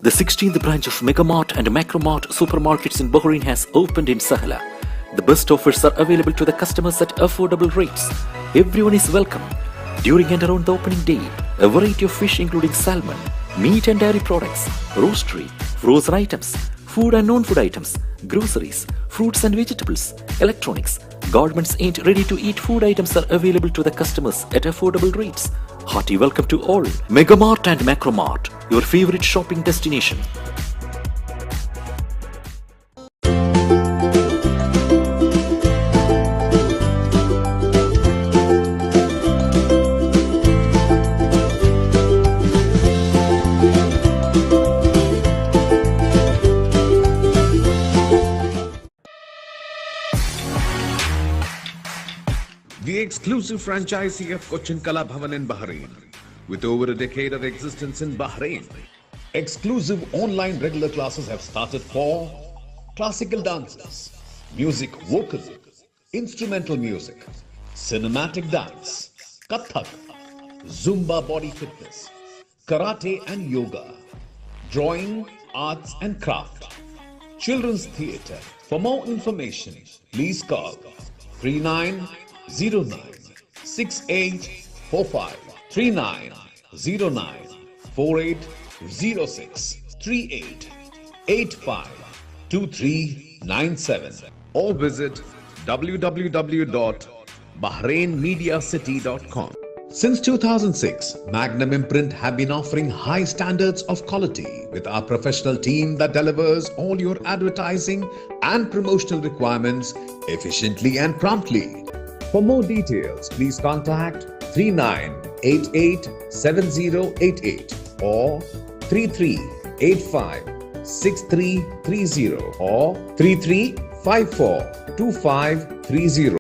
The 16th branch of Megamart and Macromart supermarkets in Bahrain has opened in Sahla. The best offers are available to the customers at affordable rates. Everyone is welcome. During and around the opening day, a variety of fish including salmon, meat and dairy products, roastery, frozen items, food and non-food items, groceries, fruits and vegetables, electronics, garments and ready-to-eat food items are available to the customers at affordable rates. Hearty welcome to all. Megamart and Macromart, your favorite shopping destination. The exclusive franchisee of Cochin Kala Bhavan in Bahrain, with over a decade of existence in Bahrain. Exclusive online regular classes have started for classical dances, music vocal, instrumental music, cinematic dance, Kathak, Zumba body fitness, karate and yoga, drawing, arts and craft, children's theatre. For more information, please call 3909 6845 3909 4806 3885 2397 or visit www.bahrainmediacity.com. Since 2006, Magnum Imprint have been offering high standards of quality with our professional team that delivers all your advertising and promotional requirements efficiently and promptly. For more details, please contact 39887088 or 33856330 or 33542530.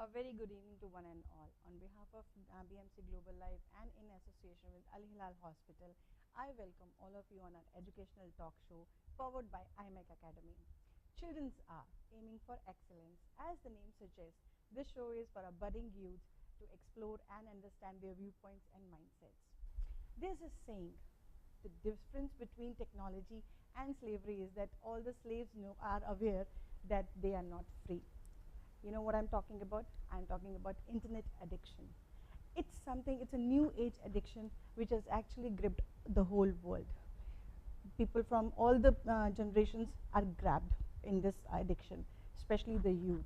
A very good evening to one and all. On behalf of BMC Global Live and in association with Hilal Hospital, I welcome all of you on our educational talk show powered by IMAC Academy. Children's are aiming for excellence. As the name suggests, this show is for a budding youth to explore and understand their viewpoints and mindsets. There's a saying, the difference between technology and slavery is that all the slaves are aware that they are not free. You know what I'm talking about? I'm talking about internet addiction. It's a new age addiction which has actually gripped the whole world. People from all the generations are grabbed in this addiction, especially the youth.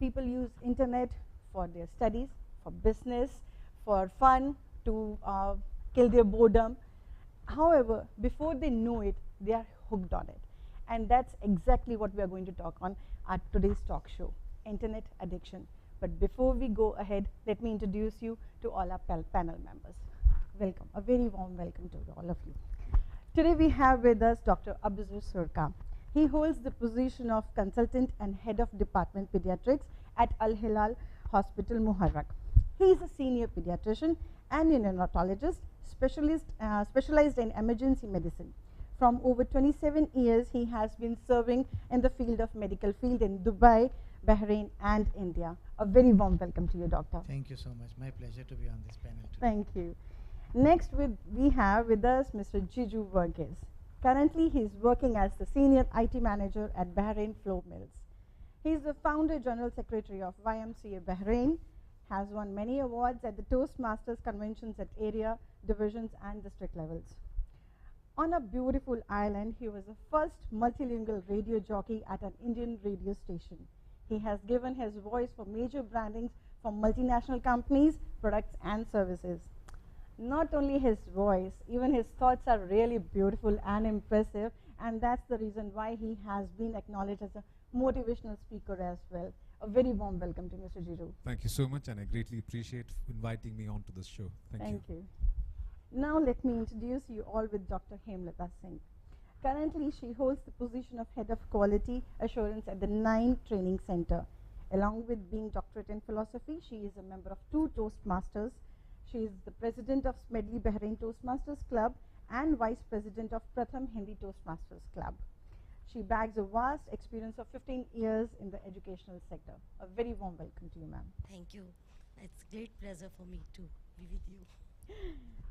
People use internet for their studies, for business, for fun, to kill their boredom. However, before they know it, they are hooked on it. And that's exactly what we are going to talk on at today's talk show. Internet addiction. But before we go ahead, let me introduce you to all our panel members. Welcome, a very warm welcome to all of you. Today we have with us Dr. Abuzer Surka. He holds the position of consultant and head of department pediatrics at Al Hilal Hospital, Muharrak. He is a senior pediatrician and a neonatologist specialized in emergency medicine. From over 27 years, he has been serving in the field of medical field in Dubai, Bahrain and India. A very warm welcome to you, Doctor. Thank you so much. My pleasure to be on this panel today. Thank you. Next we have with us Mr. Jiju Varghese. Currently, he is working as the senior IT manager at Bahrain Flour Mills. He is the founder general secretary of YMCA Bahrain, has won many awards at the Toastmasters conventions at area, divisions and district levels. On a beautiful island, he was the first multilingual radio jockey at an Indian radio station. He has given his voice for major brandings for multinational companies, products and services. Not only his voice, even his thoughts are really beautiful and impressive, and that's the reason why he has been acknowledged as a motivational speaker as well. A very warm welcome to Mr. Jiju. Thank you so much, and I greatly appreciate inviting me onto this show. Thank you. Now let me introduce you all with Dr. Hemalata Singh. Currently, she holds the position of Head of Quality Assurance at the 9 Training Center. Along with being doctorate in philosophy, she is a member of 2 Toastmasters. She is the president of Smedley Bahrain Toastmasters Club and vice president of Pratham Hindi Toastmasters Club. She bags a vast experience of 15 years in the educational sector. A very warm welcome to you, ma'am. Thank you. It's a great pleasure for me to be with you.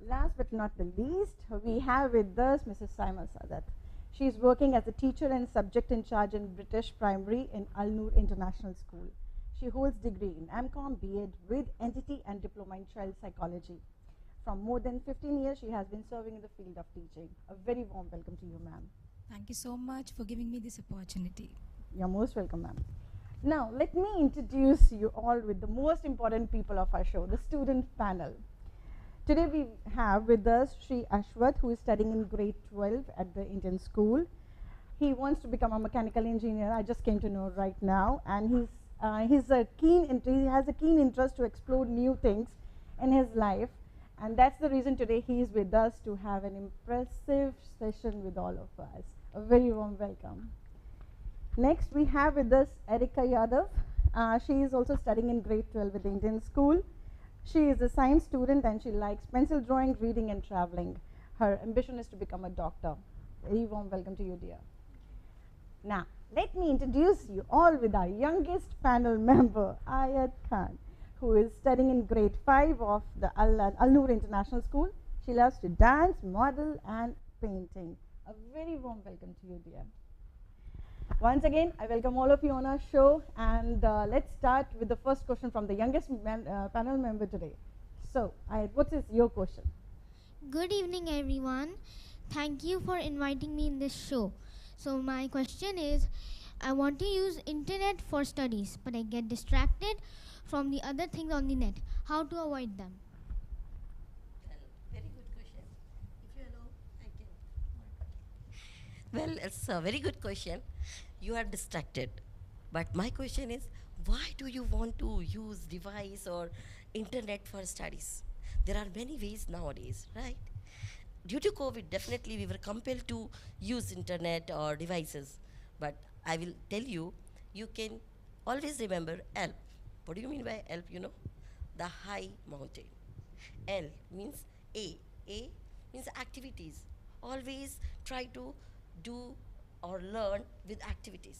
Last but not the least, we have with us Mrs. Sayma Sadakat. She is working as a teacher and subject in charge in British Primary in Al Noor International School. She holds degree in MCOM B.Ed with entity and diploma in child psychology. From more than 15 years, she has been serving in the field of teaching. A very warm welcome to you, ma'am. Thank you so much for giving me this opportunity. You're most welcome, ma'am. Now, let me introduce you all with the most important people of our show, the student panel. Today we have with us Sri Ashwath, who is studying in grade 12 at the Indian school. He wants to become a mechanical engineer. I just came to know right now, and he has a keen interest to explore new things in his life, and that's the reason today he is with us to have an impressive session with all of us. A very warm welcome. Next we have with us Erika Yadav. She is also studying in grade 12 at the Indian school. She is a science student and she likes pencil drawing, reading and traveling. Her ambition is to become a doctor. Very warm welcome to you, dear. Now, let me introduce you all with our youngest panel member, Ayat Khan, who is studying in grade 5 of the Al Noor International School. She loves to dance, model and painting. A very warm welcome to you, dear. Once again, I welcome all of you on our show, and let's start with the first question from the youngest panel member today. So, Ayat, what is your question? Good evening, everyone. Thank you for inviting me in this show. So my question is, I want to use internet for studies, but I get distracted from the other things on the net. How to avoid them? Well, very good question. If you allow, I can. Well, it's a very good question. You are distracted. But my question is, why do you want to use device or internet for studies? There are many ways nowadays, right? Due to COVID, definitely we were compelled to use internet or devices. But I will tell you, you can always remember ELP. What do you mean by ELP, you know? The high mountain. L means A. A means activities. Always try to do or learn with activities.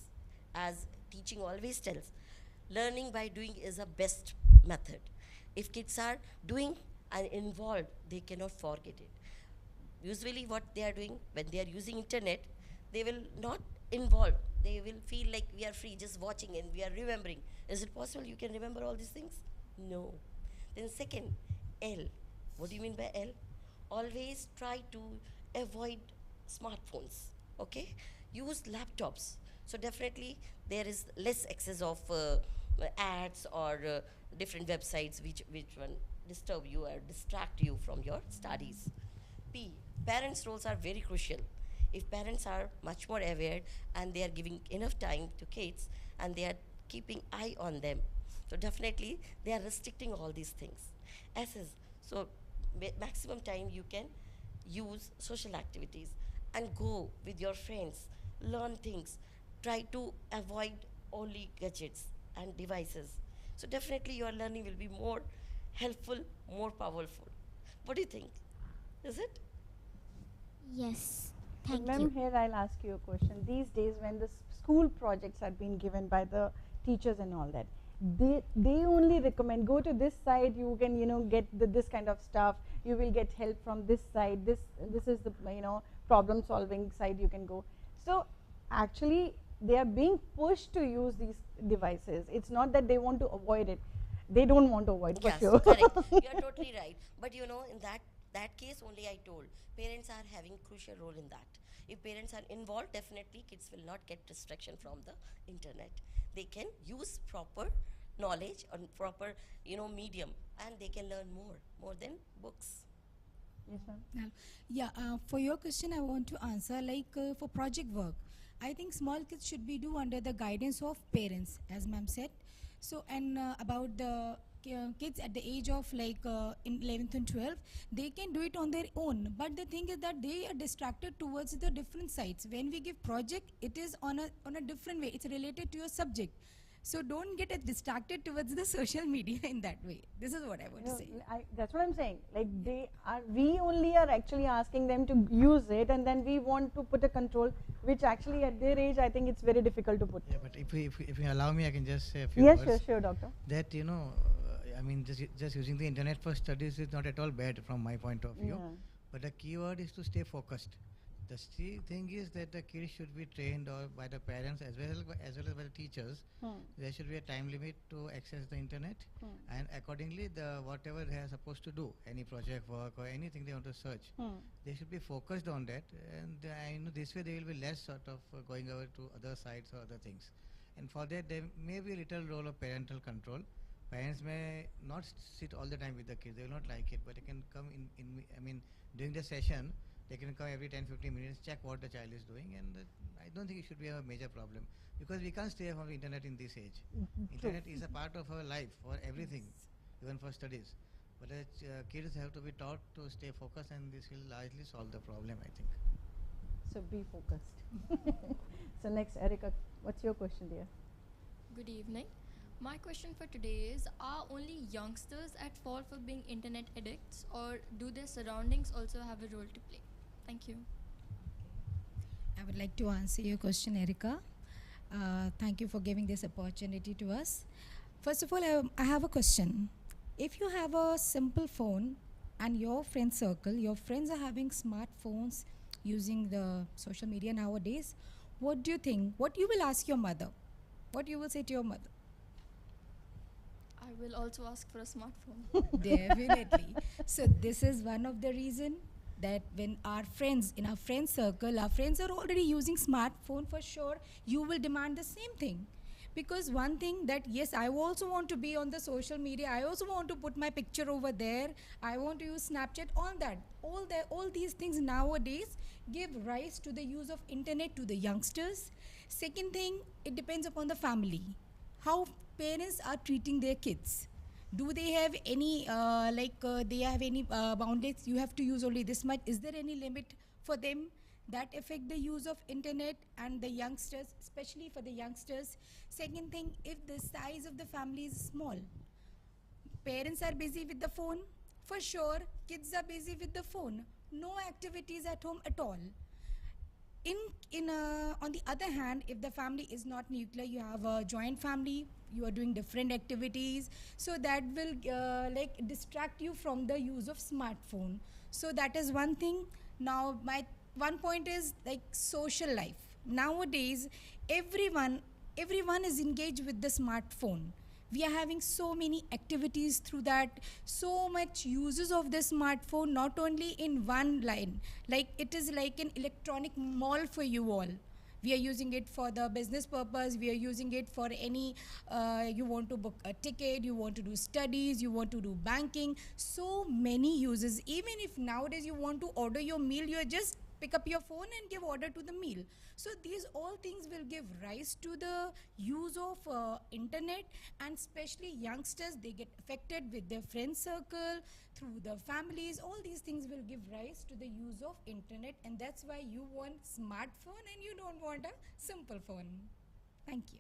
As teaching always tells, learning by doing is a best method. If kids are doing and involved, they cannot forget it. Usually what they are doing when they are using internet, they will not involve. They will feel like we are free just watching and we are remembering. Is it possible you can remember all these things? No. Then second, L. What do you mean by L? Always try to avoid smartphones, okay? Use laptops. So definitely there is less access of ads or different websites which one disturb you or distract you from your studies. P. Parents' roles are very crucial. If parents are much more aware and they are giving enough time to kids and they are keeping eye on them, so definitely they are restricting all these things. S is, so maximum time you can use social activities and go with your friends, learn things, try to avoid only gadgets and devices. So definitely your learning will be more helpful, more powerful. What do you think? Is it? Yes. Thank Ma'am, you. here I'll ask you a question. These days when the school projects are being given by the teachers and all that, they only recommend go to this side, you can get this kind of stuff, you will get help from this side, this is the problem solving side you can go. So actually they are being pushed to use these devices. It's not that they want to avoid it. They don't want to avoid it, for Yes, sure. correct. You are totally right. But in that that case only I told, parents are having crucial role in that. If parents are involved, definitely kids will not get distraction from the internet. They can use proper knowledge and proper, medium, and they can learn more than books. Yes, ma'am. Yeah, for your question, I want to answer for project work. I think small kids should be do under the guidance of parents, as ma'am said. So, and about the kids at the age of in 11th and 12th, they can do it on their own. But the thing is that they are distracted towards the different sides. When we give project, it is on a different way. It's related to your subject. So don't get distracted towards the social media in that way. This is what I want to say. That's what I'm saying. Like we only are actually asking them to use it, and then we want to put a control, which actually at their age, I think it's very difficult to put. Yeah, but if you allow me, I can just say a few yes, words. Sure, doctor. That I mean, just using the internet for studies is not at all bad from my point of view. Yeah. But the key word is to stay focused. The thing is that the kids should be trained or by the parents as well as by the teachers. There should be a time limit to access the internet, and accordingly, whatever they are supposed to do, any project work or anything they want to search, they should be focused on that. And I know this way they will be less sort of going over to other sites or other things. And for that, there may be a little role of parental control. Parents may not sit all the time with the kids; they will not like it, but they can come in during the session. They can come every 10-15 minutes, check what the child is doing, and I don't think it should be a major problem, because we can't stay from the internet in this age. Internet is a part of our life for everything, even for studies. But kids have to be taught to stay focused, and this will largely solve the problem, I think. So be focused. So next, Erica, what's your question, dear? Good evening. My question for today is, are only youngsters at fault for being internet addicts, or do their surroundings also have a role to play? Thank you. I would like to answer your question, Erica. Thank you for giving this opportunity to us. First of all, I have a question. If you have a simple phone and your friend circle, your friends are having smartphones using the social media nowadays, what do you think? What you will ask your mother? What you will say to your mother? I will also ask for a smartphone. Definitely. So this is one of the reason that when our friends, in our friend circle, our friends are already using smartphone, for sure, you will demand the same thing. Because one thing that, yes, I also want to be on the social media, I also want to put my picture over there, I want to use Snapchat, all these things nowadays give rise to the use of internet to the youngsters. Second thing, it depends upon the family. How parents are treating their kids. Do they have any boundaries? You have to use only this much. Is there any limit for them that affect the use of internet and the youngsters, especially for the youngsters? Second thing, if the size of the family is small, parents are busy with the phone, for sure, kids are busy with the phone. No activities at home at all. On the other hand, if the family is not nuclear, you have a joint family, you are doing different activities, so that will distract you from the use of smartphone. So that is one thing. Now my one point is social life. Nowadays, everyone is engaged with the smartphone. We are having so many activities through that, so much uses of the smartphone, not only in one line. It is like an electronic mall for you all. We are using it for the business purpose. We are using it for any, you want to book a ticket, you want to do studies, you want to do banking. So many uses. Even if nowadays you want to order your meal, you just pick up your phone and give order to the meal. So these all things will give rise to the use of internet, and especially youngsters, they get affected with their friend circle, through the families. All these things will give rise to the use of internet, and that's why you want smartphone and you don't want a simple phone. Thank you.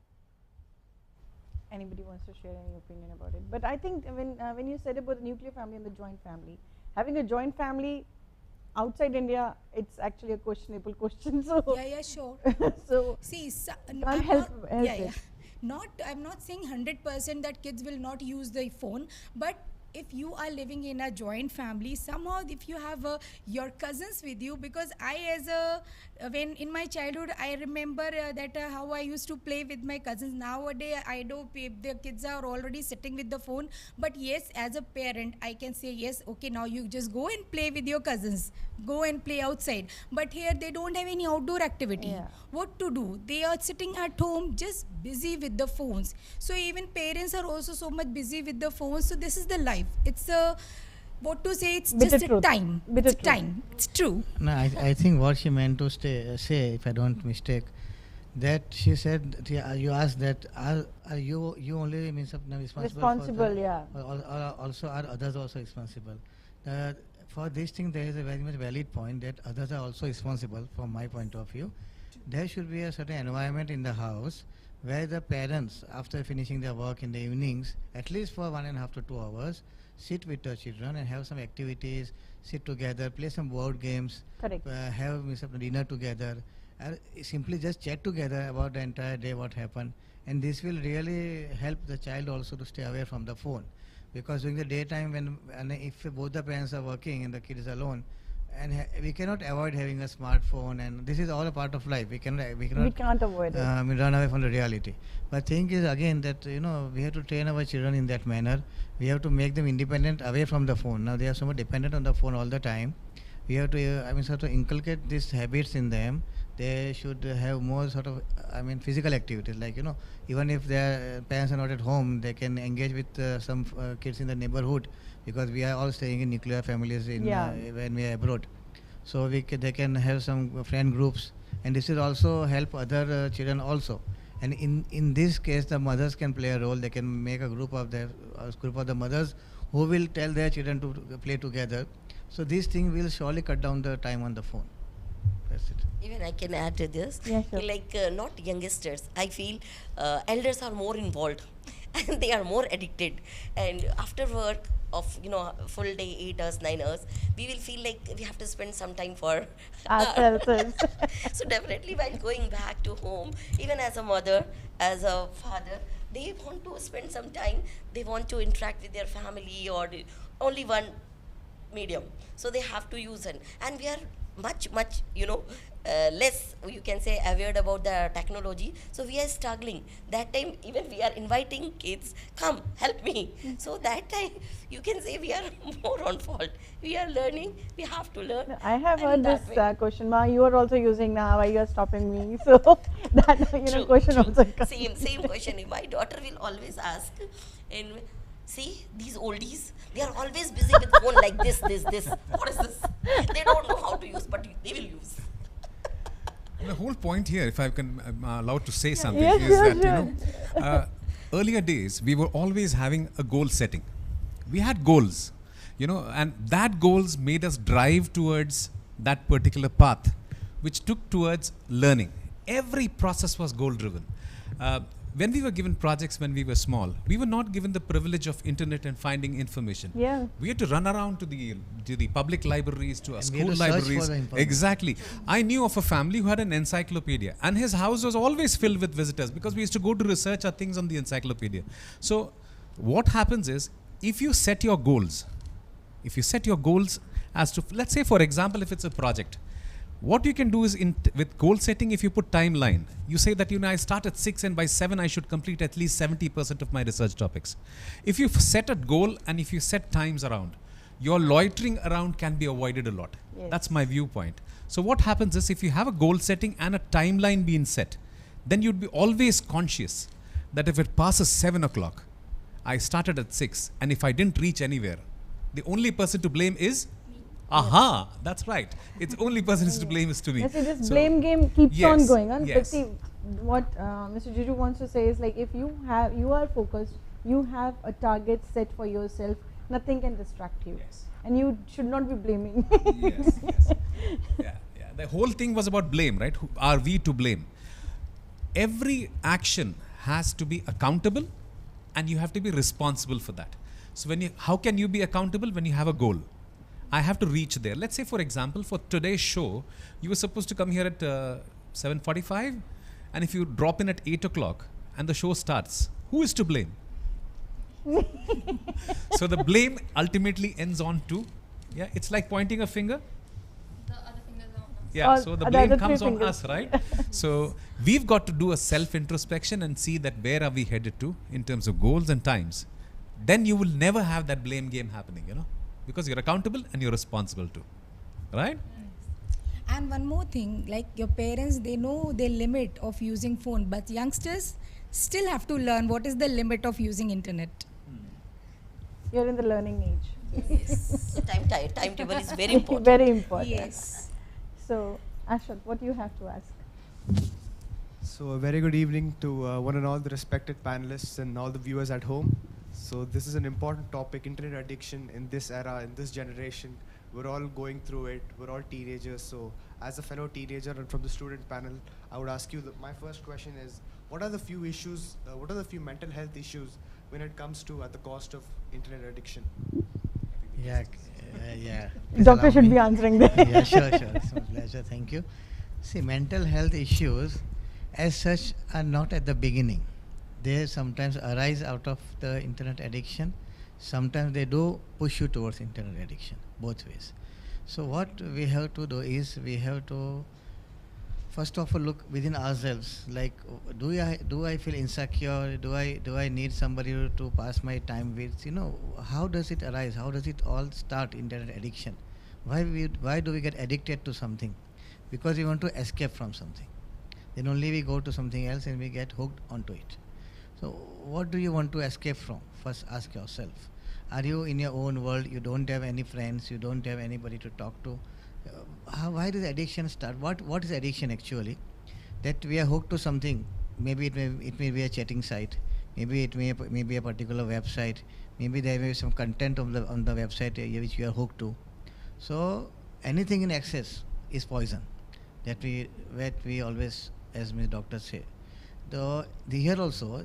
Anybody wants to share any opinion about it? But I think when you said about the nuclear family and the joint family, having a joint family outside India, it's actually a questionable question. So yeah, sure. So see, can't help it. I'm not saying 100% that kids will not use the phone, but if you are living in a joint family, somehow if you have your cousins with you, because I as a when in my childhood I remember that how I used to play with my cousins. Nowadays I know the kids are already sitting with the phone, but yes, as a parent I can say yes, okay, now you just go and play with your cousins, go and play outside. But here they don't have any outdoor activity. What to do? They are sitting at home just busy with the phones. So even parents are also so much busy with the phones. So this is the life. It's a what to say, it's Bitter just truth. a time. Bitter It's truth. time. It's true. No, I think what she meant to say, if I don't mistake, that she said, you asked that are you only means responsible, yeah. or also are others also responsible? For this thing, there is a very much valid point that others are also responsible from my point of view. There should be a certain environment in the house where the parents, after finishing their work in the evenings, at least for 1.5 to 2 hours, sit with the children and have some activities, sit together, play some board games, Correct. have dinner together, simply just chat together about the entire day, what happened. And this will really help the child also to stay away from the phone. Because during the daytime, if both the parents are working and the kid is alone, and we cannot avoid having a smartphone, and this is all a part of life. We can't avoid it. run away from the reality. But thing is again that we have to train our children in that manner. We have to make them independent away from the phone. Now they are so much dependent on the phone all the time. We have to sort of inculcate these habits in them. They should have more sort of physical activities, like even if their parents are not at home, they can engage with some kids in the neighborhood, because we are all staying in nuclear families when we are abroad. So they can have some friend groups, and this will also help other children also. And in this case, the mothers can play a role. They can make a group of the mothers who will tell their children to play together. So this thing will surely cut down the time on the phone. That's it. Even I can add to this. Yeah, sure. Like not youngsters, I feel elders are more involved and they are more addicted. And after work of full day, 8 hours, 9 hours, we will feel like we have to spend some time for Ourselves. So definitely while going back to home, even as a mother, as a father, they want to spend some time. They want to interact with their family or only one medium. So they have to use it. And we are much less, you can say, aware about the technology. So we are struggling. That time even we are inviting kids, come help me. So that time you can say we are more on fault. We are learning, we have to learn. I have And heard that this way- question, Ma, you are also using now, why you are stopping me? So that True, question true. also comes. Same question. My daughter will always ask, and see these oldies, they are always busy with phone like this. What is this? They don't know how to use, but they will use. The whole point here, if I can allowed to say something, Yes, is sure, that earlier days we were always having a goal setting. We had goals, and that goals made us drive towards that particular path, which took towards learning. Every process was goal driven. When we were given projects when we were small, we were not given the privilege of internet and finding information. Yeah. We had to run around to the public libraries, to our And we had school to search for libraries. the information. Exactly. I knew of a family who had an encyclopedia, and his house was always filled with visitors because we used to go to research our things on the encyclopedia. So what happens is, if you set your goals as to, let's say for example, if it's a project, what you can do is with goal setting, if you put timeline, you say that I start at 6 and by 7 I should complete at least 70% of my research topics. If you set a goal and if you set times around, your loitering around can be avoided a lot. Yes. That's my viewpoint. So what happens is, if you have a goal setting and a timeline being set, then you'd be always conscious that if it passes 7 o'clock, I started at 6, and if I didn't reach anywhere, the only person to blame is Aha, that's right. It's only person is to blame is to me. Yes, see, this So- blame game keeps on Yes, going on. But yes. see, what Mr. Jiju wants to say is, like, if you are focused, you have a target set for yourself, nothing can distract you. Yes. And you should not be blaming. Yes. Yeah. The whole thing was about blame, right? Who are we to blame? Every action has to be accountable, and you have to be responsible for that. So how can you be accountable? When you have a goal. I have to reach there. Let's say, for example, for today's show, you were supposed to come here at 7:45, and if you drop in at 8 o'clock and the show starts, who is to blame? So the blame ultimately ends on to, yeah, it's like pointing a finger. The other fingers are on us. Yeah, Or so the the blame other comes three on fingers. us, right? So we've got to do a self-introspection and see that where are we headed to in terms of goals and times. Then you will never have that blame game happening, because you're accountable and you're responsible too, right? And one more thing, like your parents, they know the limit of using phone, but youngsters still have to learn what is the limit of using internet. You're in the learning age. Yes. Timetable is very important. Very important. Yes. So, Ashwat, what do you have to ask? So a very good evening to one and all the respected panelists and all the viewers at home. So this is an important topic, internet addiction in this era, in this generation. We're all going through it. We're all teenagers. So as a fellow teenager and from the student panel, I would ask you, my first question is, what are the few issues, what are the few mental health issues when it comes to at the cost of internet addiction? Yeah, yeah. Doctor should be answering that. Yeah, sure. It's my pleasure. Thank you. See, mental health issues as such are not at the beginning. They sometimes arise out of the internet addiction. Sometimes they do push you towards internet addiction, both ways. So what we have to do is we have to first of all look within ourselves. Like, do I feel insecure? Do I need somebody to pass my time with? How does it arise? How does it all start? Internet addiction. Why do we get addicted to something? Because we want to escape from something. Then only we go to something else and we get hooked onto it. So what do you want to escape from? First ask yourself. Are you in your own world? You don't have any friends. You don't have anybody to talk to. Why does addiction start? What is addiction actually? That we are hooked to something. Maybe it may be a chatting site. Maybe it may be a particular website. Maybe there may be some content on the website which you are hooked to. So anything in excess is poison. That we always, as Ms. Doctor say. Here also,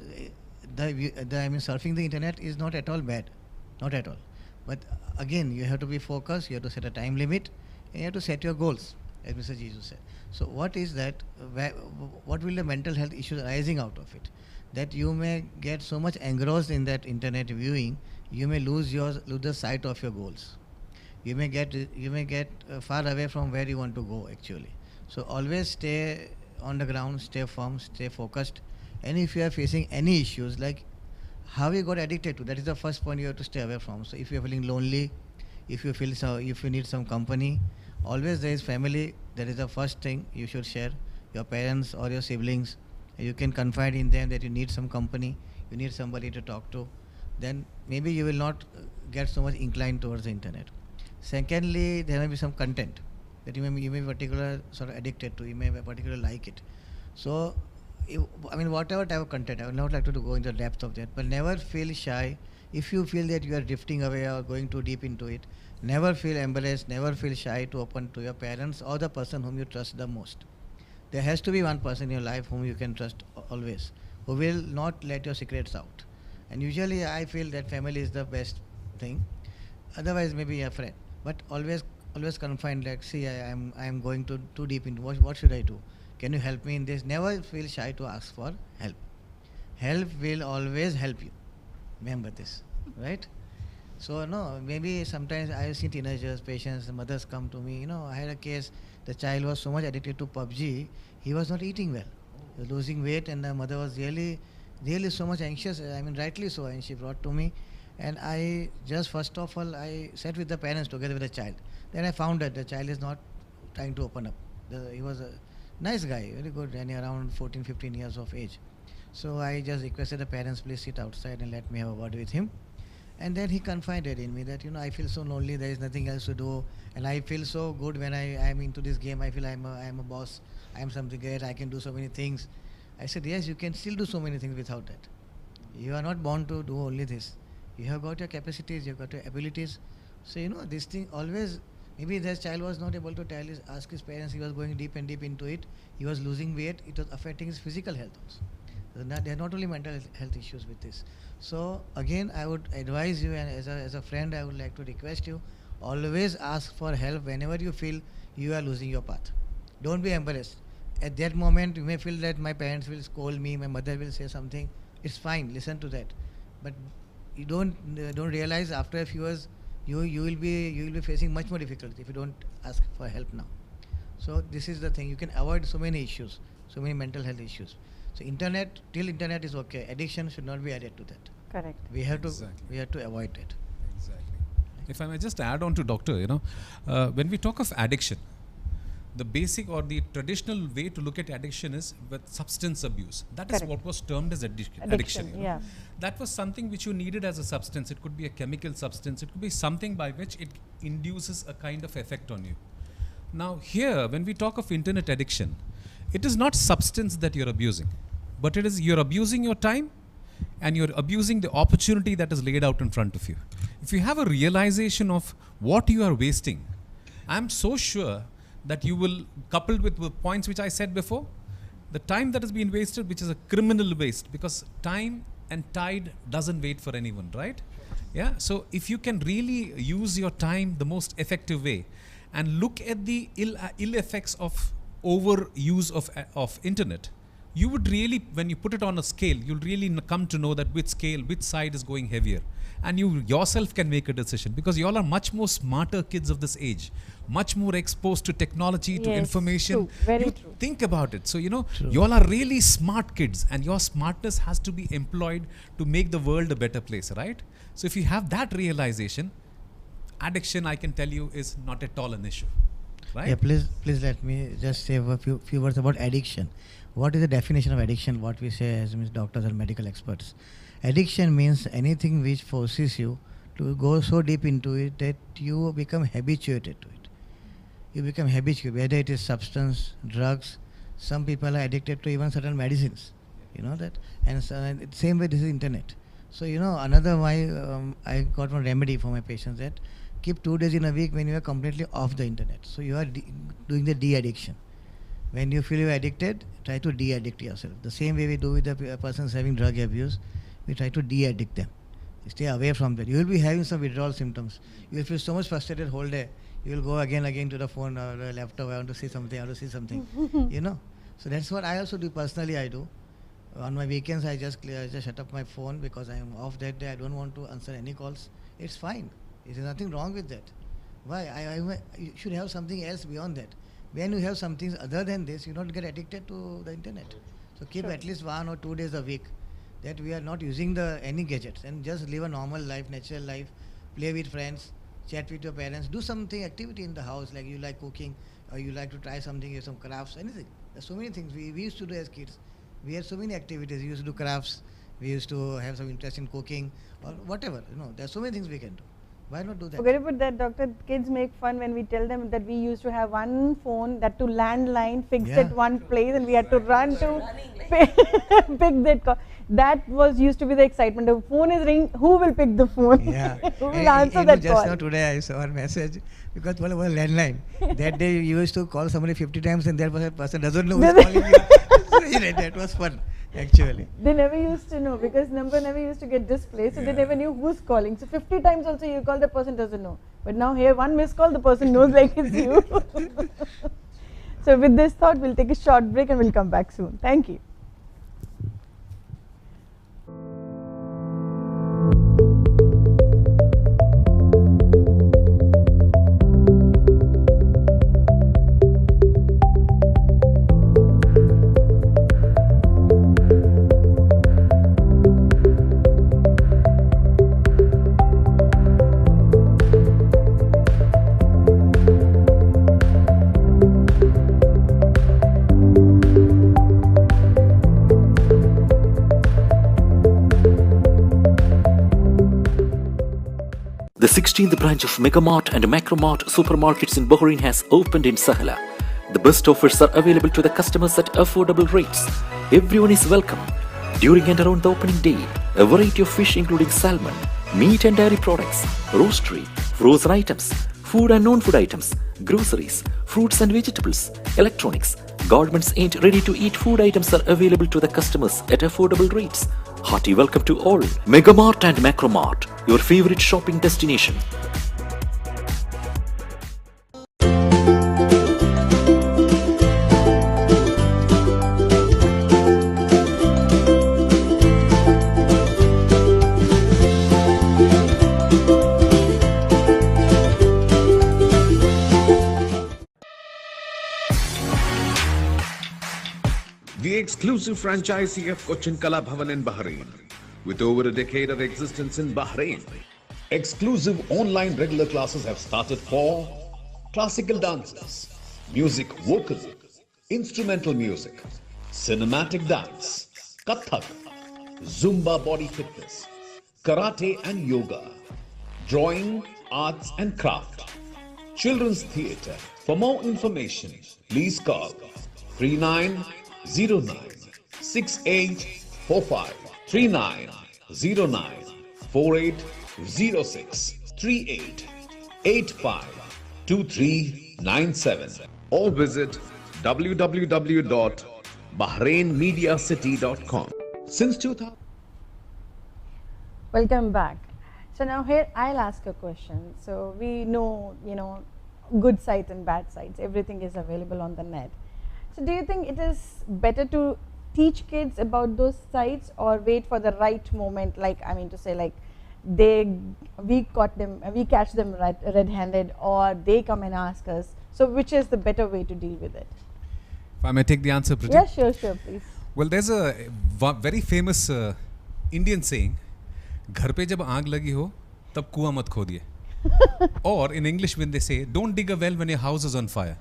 surfing the internet is not at all bad, not at all. But again, you have to be focused. You have to set a time limit, and you have to set your goals, as Mr. Jiju said. So, what is that? What will the mental health issues arising out of it? That you may get so much engrossed in that internet viewing, you may lose the sight of your goals. You may get far away from where you want to go actually. So always stay on the ground, stay firm, stay focused. And if you are facing any issues like how you got addicted to, that is the first point you have to stay away from. So if you are feeling lonely, if you need some company, always there is family. That is the first thing you should share. Your parents or your siblings, you can confide in them that you need some company, you need somebody to talk to. Then maybe you will not get so much inclined towards the internet. Secondly, there may be some content that you may be particular sort of addicted to, you may particularly like it. So, whatever type of content, I would not like to go into the depth of that, but never feel shy. If you feel that you are drifting away or going too deep into it, never feel embarrassed, never feel shy to open to your parents or the person whom you trust the most. There has to be one person in your life whom you can trust always, who will not let your secrets out. And usually I feel that family is the best thing. Otherwise maybe a friend. But always confine, like, see, I am going too deep into what should I do? Can you help me in this? Never feel shy to ask for help. Help will always help you. Remember this, right? So no, maybe sometimes I have seen teenagers, patients, mothers come to me. I had a case, the child was so much addicted to PUBG, he was not eating well. He was losing weight and the mother was really so much anxious, rightly so, and she brought to me. And I just first of all, I sat with the parents together with the child. Then I found that the child is not trying to open up. He was a nice guy, very good, and around 14, 15 years of age. So I just requested the parents, please sit outside and let me have a word with him. And then he confided in me that, I feel so lonely, there is nothing else to do. And I feel so good when I am into this game. I feel I am a boss, I am something great, I can do so many things. I said, yes, you can still do so many things without that. You are not born to do only this. You have got your capacities, you have got your abilities. So, this thing always, maybe this child was not able to ask his parents, he was going deep and deep into it. He was losing weight, it was affecting his physical health also. There are not only mental health issues with this. So, again, I would advise you, and as a friend, I would like to request you, always ask for help whenever you feel you are losing your path. Don't be embarrassed. At that moment, you may feel that my parents will scold me, my mother will say something. It's fine, listen to that. But you don't realize after a few years you will be facing much more difficulty if you don't ask for help now. So this is the thing, you can avoid so many issues, so many mental health issues. So internet is okay. Addiction should not be added to that. Correct. We have Exactly. to avoid it. Exactly. If I may just add on to doctor, when we talk of addiction, the basic or the traditional way to look at addiction is with substance abuse. That is Correct. what was termed as addiction. Yeah. That was something which you needed as a substance. It could be a chemical substance. It could be something by which it induces a kind of effect on you. Now here, when we talk of internet addiction, it is not substance that you're abusing, but it is you're abusing your time and you're abusing the opportunity that is laid out in front of you. If you have a realization of what you are wasting, I'm so sure that you will, coupled with the points which I said before, the time that has been wasted, which is a criminal waste, because time and tide doesn't wait for anyone, right? Yeah. So if you can really use your time the most effective way and look at the ill effects of overuse of internet, you would really, when you put it on a scale, you'll really come to know that which side is going heavier. And you yourself can make a decision, because you all are much more smarter kids of this age, much more exposed to technology, to information. True. Very you true. think about it. So, you all are really smart kids, and your smartness has to be employed to make the world a better place, right? So if you have that realization, addiction, I can tell you, is not at all an issue, right? Yeah, please let me just say a few words about addiction. What is the definition of addiction? What we say as doctors or medical experts. Addiction means anything which forces you to go so deep into it that you become habituated to it. You become habituated, whether it is substance, drugs. Some people are addicted to even certain medicines, you know that. And so, same way, this is internet. So another I got one remedy for my patients, that keep 2 days in a week when you are completely off the internet. So you are doing the de-addiction. When you feel you are addicted, try to de-addict yourself. The same way we do with the persons having drug abuse, we try to de-addict them. Stay away from that. You will be having some withdrawal symptoms. You will feel so much frustrated whole day. You will go again to the phone or the laptop. I want to see something. So that's what I also do personally. I do. On my weekends, I just shut up my phone because I am off that day. I don't want to answer any calls. It's fine. There is nothing wrong with that. Why? You should have something else beyond that. When you have something other than this, you don't get addicted to the internet. So keep at least 1 or 2 days a week that we are not using any gadgets, and just live a normal life, natural life, play with friends, chat with your parents, do something activity in the house, like you like cooking or you like to try something, some crafts, anything. There's so many things we used to do as kids. We had so many activities. We used to do crafts. We used to have some interest in cooking or whatever. There's so many things we can do. Why not do that? Forget about that, doctor. Kids make fun when we tell them that we used to have one phone, that to landline, fixed at one place, and we had to run to pick that call. That used to be the excitement. The phone is ringing. Who will pick the phone? Yeah. Who will answer that just call? Now today I saw a message, because one was landline. That day you used to call somebody 50 times and that person doesn't know who's calling you. That was fun, actually. They never used to know, because number never used to get displayed, so they never knew who's calling. So 50 times also you call, the person doesn't know. But now here, one missed call, the person knows like it's you. So with this thought, we'll take a short break and we'll come back soon. Thank you. The 16th branch of Megamart and Macromart supermarkets in Bahrain has opened in Sahla. The best offers are available to the customers at affordable rates. Everyone is welcome. During and around the opening day, a variety of fish including salmon, meat and dairy products, roastery, frozen items, food and non-food items, groceries, fruits and vegetables, electronics, garments and ready-to-eat food items are available to the customers at affordable rates. Hearty welcome to all. Megamart and Macromart, your favorite shopping destination. the exclusive franchisee of Cochin Kala Bhavan in Bahrain. With over a decade of existence in Bahrain, exclusive online regular classes have started for classical dances, music vocal, instrumental music, cinematic dance, Kathak, Zumba body fitness, karate and yoga, drawing, arts and craft, children's theatre. For more information, please call 3909 6845 3909 4806 3885 2397 or visit www.bahrainmediacity.com. Since 2000. Welcome back. So now here I'll ask a question. So we know, good sites and bad sites. Everything is available on the net. So do you think it is better to teach kids about those sites or wait for the right moment? We catch them red-handed, or they come and ask us. So which is the better way to deal with it? If I may take the answer, Priti? Yeah, sure, please. Well, there's a very famous Indian saying, घर पे जब आग लगी हो तब कुआं मत खोदिए. Or in English when they say, don't dig a well when your house is on fire.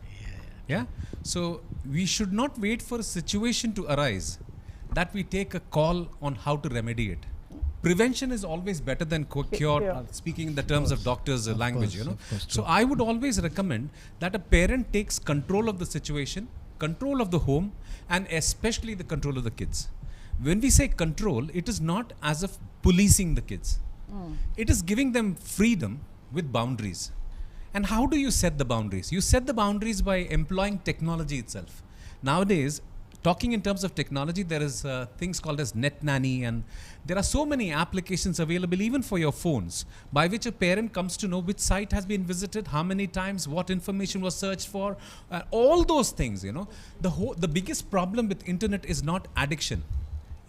Yeah? So we should not wait for a situation to arise that we take a call on how to remedy it. Prevention is always better than cure, speaking in the terms of doctors' language, So I would always recommend that a parent takes control of the situation, control of the home, and especially the control of the kids. When we say control, it is not as if policing the kids. It is giving them freedom with boundaries. And how do you set the boundaries? You set the boundaries by employing technology itself. Nowadays, talking in terms of technology, there is things called as net nanny, and there are so many applications available even for your phones by which a parent comes to know which site has been visited, how many times, what information was searched for, all those things, The biggest problem with internet is not addiction.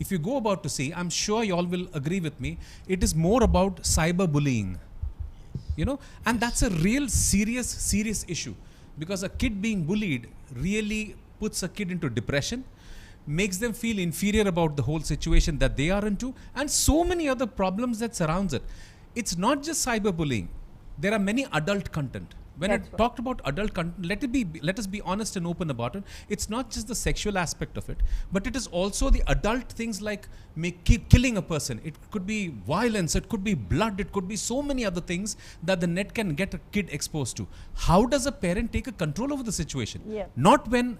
If you go about to see, I'm sure you all will agree with me, it is more about cyberbullying, and that's a real serious issue, because a kid being bullied really puts a kid into depression, makes them feel inferior about the whole situation that they are into, and so many other problems that surrounds it. It's not just cyberbullying. There are many adult content. When I talked about adult content, let us be honest and open about it. It's not just the sexual aspect of it, but it is also the adult things like killing a person. It could be violence, it could be blood, it could be so many other things that the net can get a kid exposed to. How does a parent take a control over the situation? Not when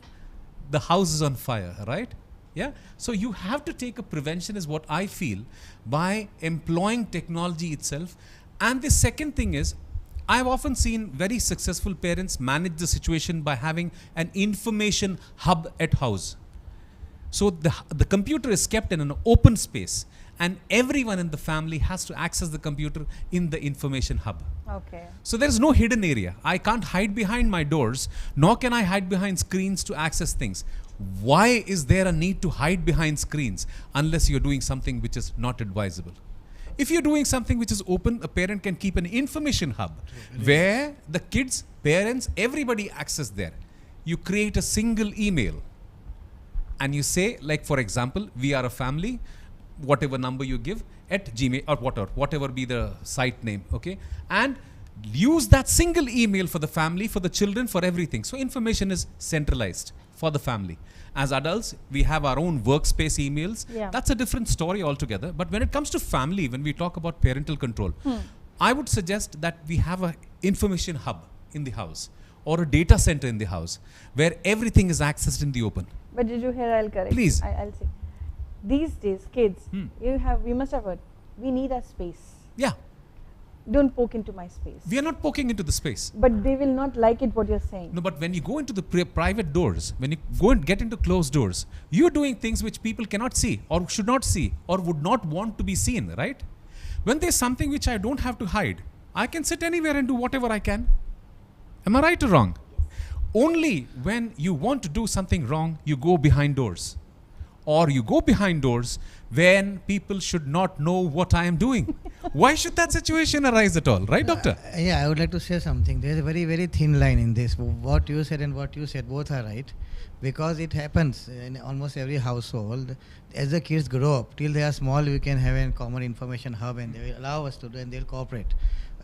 the house is on fire, right? Yeah. So you have to take a prevention, is what I feel, by employing technology itself. And the second thing is, I've often seen very successful parents manage the situation by having an information hub at house. So the computer is kept in an open space, and everyone in the family has to access the computer in the information hub. Okay. So there is no hidden area. I can't hide behind my doors, nor can I hide behind screens to access things. Why is there a need to hide behind screens unless you're doing something which is not advisable? If you're doing something which is open, a parent can keep an information hub where the kids, parents, everybody access there. You create a single email and you say, like, for example, we are a family, whatever number you give at Gmail or whatever be the site name, okay? And use that single email for the family, for the children, for everything. So information is centralized for the family. As adults, we have our own workspace emails. That's a different story altogether. But when it comes to family, when we talk about parental control, I would suggest that we have an information hub in the house or a data center in the house where everything is accessed in the open. But did you hear? I'll correct. Please. I'll say. These days, kids, we must have heard, we need a space. Yeah. Don't poke into my space. We are not poking into the space. But they will not like it what you're saying. No, but when you go into the private doors, when you go and get into closed doors, you're doing things which people cannot see or should not see or would not want to be seen, right? When there's something which I don't have to hide, I can sit anywhere and do whatever I can. Am I right or wrong? Only when you want to do something wrong, you go behind doors. Or you go behind doors when people should not know what I am doing. Why should that situation arise at all? Right, doctor? Yeah, I would like to say something. There is a very, very thin line in this. What you said and what you said, both are right. Because it happens in almost every household. As the kids grow up, till they are small, we can have a common information hub and they will allow us to do and they'll cooperate.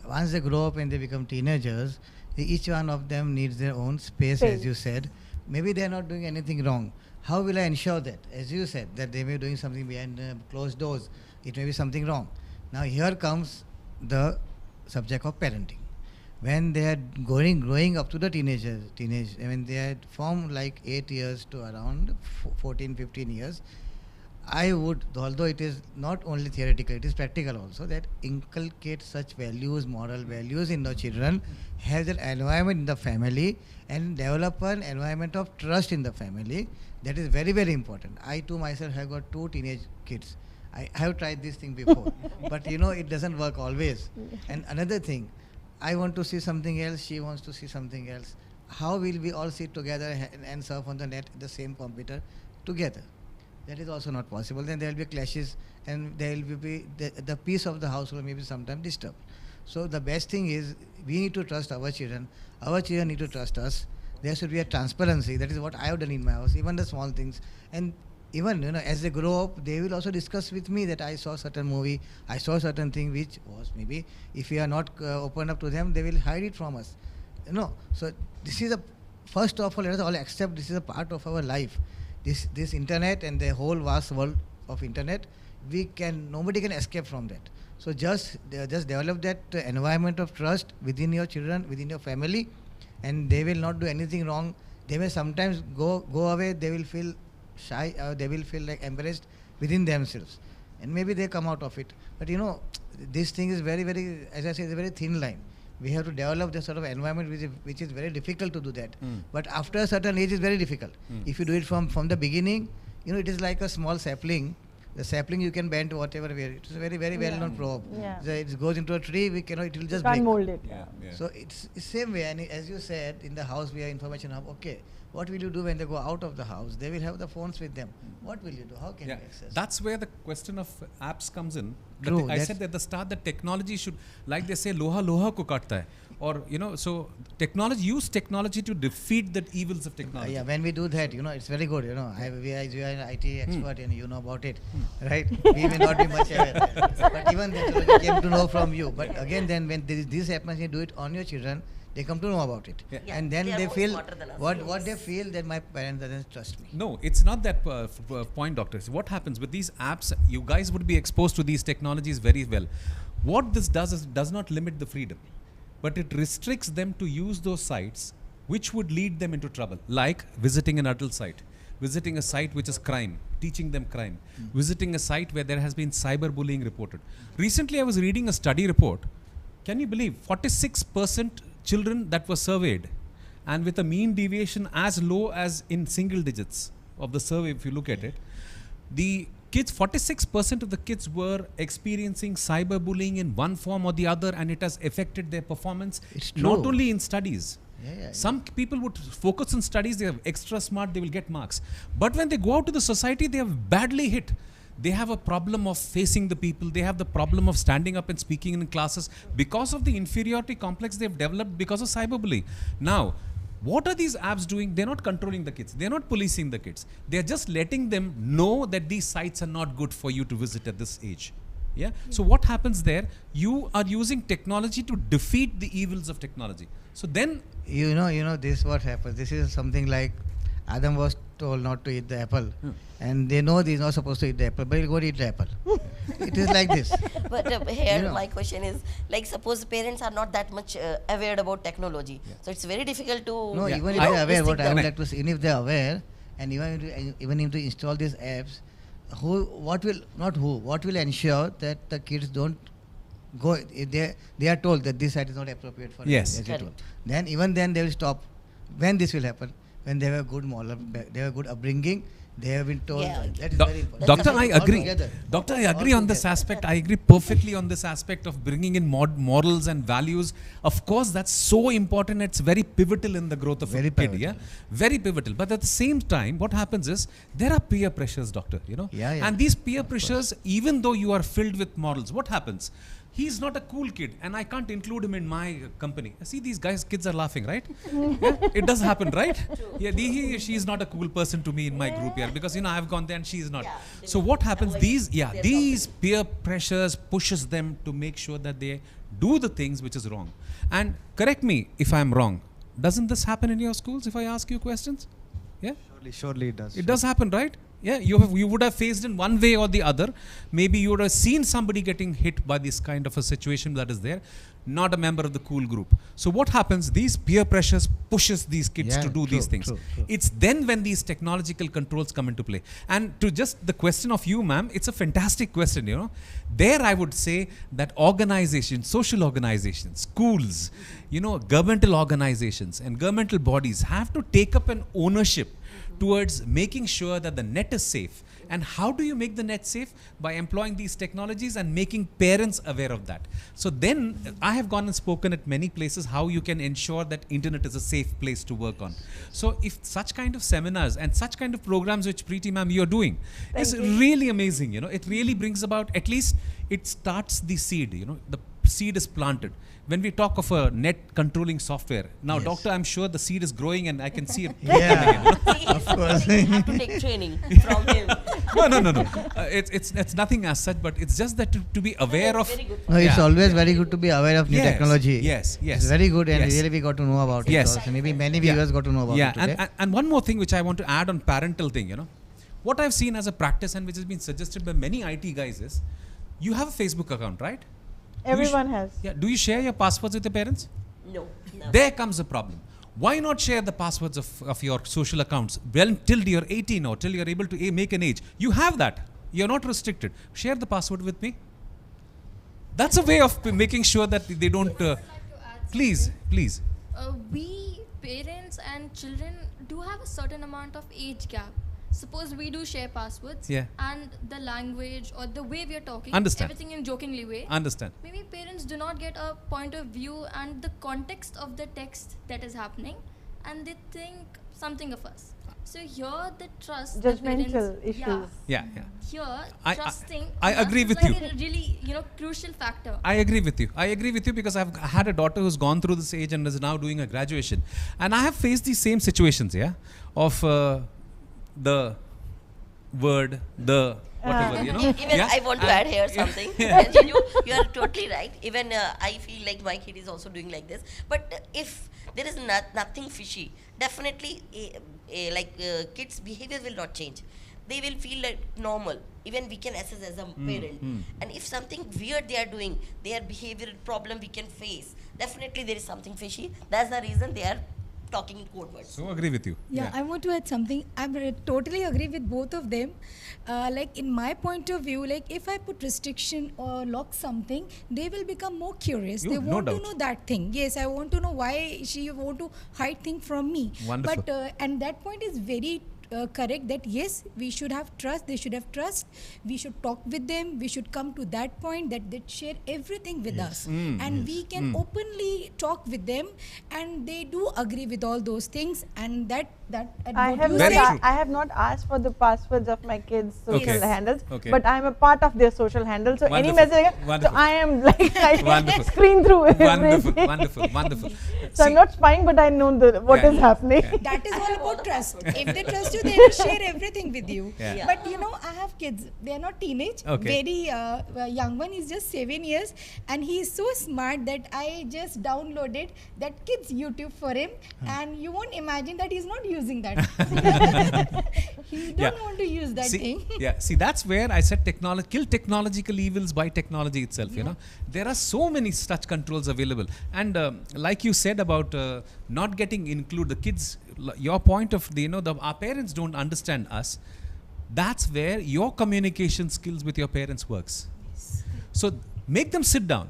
Once they grow up and they become teenagers, each one of them needs their own space, as you said. Maybe they are not doing anything wrong. How will I ensure that? As you said, that they may be doing something behind closed doors. It may be something wrong. Now here comes the subject of parenting. When they are growing up to the teenage, when they are from like 8 years to around 14, 15 years, I would, although it is not only theoretical, it is practical also, that inculcate such values, moral values in the children, have that environment in the family, and develop an environment of trust in the family. That is very, very important. I too myself have got 2 teenage kids. I have tried this thing before, but it doesn't work always. And another thing, I want to see something else, she wants to see something else. How will we all sit together and surf on the net, the same computer together? That is also not possible. Then there will be clashes and there will be the peace of the household may be sometimes disturbed. So the best thing is we need to trust our children. Our children need to trust us. There should be a transparency. That is what I have done in my house, even the small things. And even as they grow up, they will also discuss with me that I saw certain movie, I saw certain thing which was maybe, if we are not open up to them, they will hide it from us. So this is first of all, let us all accept this is a part of our life. This internet and the whole vast world of internet, nobody can escape from that. So just develop that environment of trust within your children, within your family, and they will not do anything wrong. They may sometimes go away, they will feel shy, they will feel like embarrassed within themselves, and maybe they come out of it. But this thing is very, very, as I say, it's a very thin line. We have to develop the sort of environment which is very difficult to do that. But after a certain age, it's very difficult. If you do it from the beginning, it is like a small sapling. The sapling you can bend whatever way. It is a very, very well-known proverb. So it goes into a tree, it will just break. Can't mold it. So it's the same way. And as you said, in the house we have information hub. Okay, what will you do when they go out of the house? They will have the phones with them. What will you do? How can you access? That's where the question of apps comes in. True, I said at the start that technology should, like they say, loha ko katta hai. Or, so use technology to defeat the evils of technology. When we do that, it's very good. You are an IT expert and you know about it, right? We may not be much aware. But even that came to know from you. But again, then when this happens, you do it on your children, they come to know about it. And then they feel, what they feel that my parents doesn't trust me. No, it's not that point, doctor. So what happens with these apps, you guys would be exposed to these technologies very well. What this does is does not limit the freedom, but it restricts them to use those sites which would lead them into trouble, like visiting an adult site, visiting a site which is crime, teaching them crime, visiting a site where there has been cyberbullying reported. Recently, I was reading a study report. Can you believe 46% children that were surveyed, and with a mean deviation as low as in single digits of the survey, if you look at it, the kids, 46% of the kids were experiencing cyberbullying in one form or the other, and it has affected their performance, not only in studies. Some people would focus on studies, they are extra smart, they will get marks. But when they go out to the society, they are badly hit. They have a problem of facing the people, they have the problem of standing up and speaking in classes because of the inferiority complex they have developed because of cyberbullying. Now, what are these apps doing? They're not controlling the kids. They're not policing the kids. They're just letting them know that these sites are not good for you to visit at this age. So what happens there? You are using technology to defeat the evils of technology. So then... this what happens. This is something like Adam was told not to eat the apple. And they know he's not supposed to eat the apple, but he'll go eat the apple. It is like this. But here my question is, like, suppose parents are not that much aware about technology. So it's very difficult to... No, even if they're aware, what I would like to say, even if they're aware, and even if they install these apps, what will ensure that the kids don't go, if they are told that this site is not appropriate for them, as you told. Then even then they will stop. When this will happen? When they have a good moral, they have a good upbringing, they have been told. That is very important. Doctor, I agree. Doctor, I agree on this aspect. I agree perfectly on this aspect of bringing in morals and values. Of course, that's so important. It's very pivotal in the growth of a kid. Very pivotal. But at the same time, what happens is there are peer pressures, doctor. And these peer pressures, even though you are filled with morals, what happens? he's not a cool kid and I can't include him in my company. See, these kids are laughing, right? Yeah, it does happen, right? Yeah, she is not a cool person to me in my group here because, I've gone there and she is not. So what happens? These peer pressures pushes them to make sure that they do the things which is wrong. And correct me if I'm wrong. Doesn't this happen in your schools if I ask you questions? Yeah? Surely it does. It does happen, right? Yeah, you would have faced in one way or the other. Maybe you would have seen somebody getting hit by this kind of a situation that is there, not a member of the cool group. So what happens? These peer pressures pushes these kids to do these things. True. It's then when these technological controls come into play. And to just the question of you, ma'am, it's a fantastic question, There I would say that organizations, social organizations, schools, governmental organizations and governmental bodies have to take up an ownership towards making sure that the net is safe. And how do you make the net safe? By employing these technologies and making parents aware of that. So then I have gone and spoken at many places how you can ensure that internet is a safe place to work on. So if such kind of seminars and such kind of programs which Preeti ma'am you're doing is really amazing, it really brings about, at least it starts the seed, the seed is planted. When we talk of a net controlling software, now doctor, I'm sure the seed is growing and I can see it. Of course. You have to take training from him. No. It's nothing as such, but it's just that to be aware of. No, it's always very good to be aware of new technology. Yes. It's very good, and really we got to know about it. Also. Maybe many viewers got to know about it today. And one more thing which I want to add on parental thing, what I've seen as a practice and which has been suggested by many IT guys is, you have a Facebook account, right? Everyone has. Yeah. Do you share your passwords with your parents? No. There comes the problem. Why not share the passwords of your social accounts till you're 18 or till you're able to make an age? You have that. You're not restricted. Share the password with me. That's a way of making sure that they don't. Please. We parents and children do have a certain amount of age gap. Suppose we do share passwords and the language or the way we are talking, everything in jokingly way. Understand. Maybe parents do not get a point of view and the context of the text that is happening, and they think something of us. So here the trust, judgmental issues. Here trusting. I agree with you. A really crucial factor. I agree with you because I've had a daughter who's gone through this age and is now doing a graduation, and I have faced these same situations. Of the word, the whatever, Even I want to add here something. Jiju, you are totally right. Even I feel like my kid is also doing like this. But if there is nothing fishy, definitely kids' behavior will not change. They will feel like normal. Even we can assess as a parent. And if something weird they are doing, their behavioral problem we can face. Definitely there is something fishy. That's the reason they are talking in code words. So agree with you. Yeah, I want to add something. I totally agree with both of them. In my point of view, if I put restriction or lock something, they will become more curious. They want to know that thing. Yes, I want to know why she want to hide thing from me. Wonderful. But and that point is very correct, that yes, we should have trust, they should have trust, we should talk with them, we should come to that point that they share everything with us, and we can openly talk with them, and they do agree with all those things. And I have not asked for the passwords of my kids' social handles, but I am a part of their social handles. So any message, so I am I screen through everything. Wonderful. So I'm not spying, but I know what is happening. That is all about trust. If they trust you, they will share everything with you. But I have kids. They are not teenage. Very young one is just 7 years, and he is so smart that I just downloaded that kids YouTube for him, and you won't imagine that he's not using that. He don't want to use that thing. See, that's where I said kill technological evils by technology itself. There are so many such controls available, and like you said about not getting include the kids. Your point of our parents don't understand us. That's where your communication skills with your parents works. So make them sit down.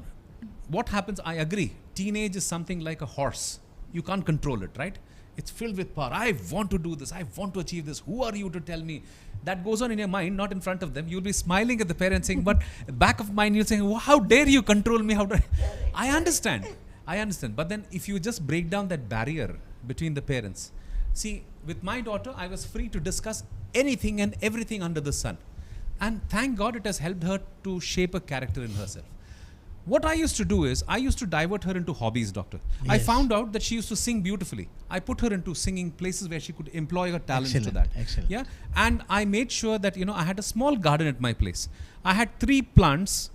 What happens? I agree. Teenage is something like a horse. You can't control it, right? It's filled with power. I want to do this. I want to achieve this. Who are you to tell me? That goes on in your mind, not in front of them. You'll be smiling at the parents saying, but back of mind, you're saying, how dare you control me? I understand. But then if you just break down that barrier between the parents. See, with my daughter, I was free to discuss anything and everything under the sun. And thank God it has helped her to shape a character in herself. What I used to do is, I used to divert her into hobbies, doctor. I found out that she used to sing beautifully. I put her into singing places where she could employ her talents to that. Excellent. Yeah. And I made sure that, I had a small garden at my place. I had 3 plants,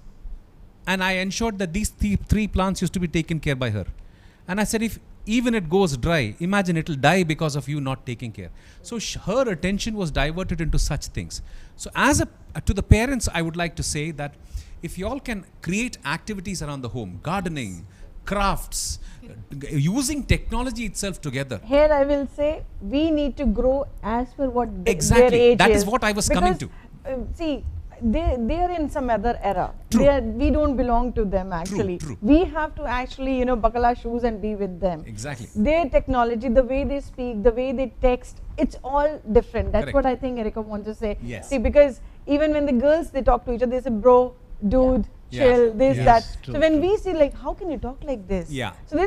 and I ensured that these 3 plants used to be taken care by her. And I said, if even it goes dry, imagine it'll die because of you not taking care. So her attention was diverted into such things. So to the parents, I would like to say that if you all can create activities around the home, gardening, crafts, using technology itself together. Here I will say, we need to grow as per what exactly. their age that is. is what I was coming to. See, they are in some other era. We don't belong to them actually. True. We have to actually, buckle our shoes and be with them. Exactly. Their technology, the way they speak, the way they text, it's all different. That's Correct. what I think Erica wants to say. Yes. See, because even when the girls, they talk to each other, they say, bro, dude, chill, this, that. True, so when we see like, how can you talk like this? Yeah. So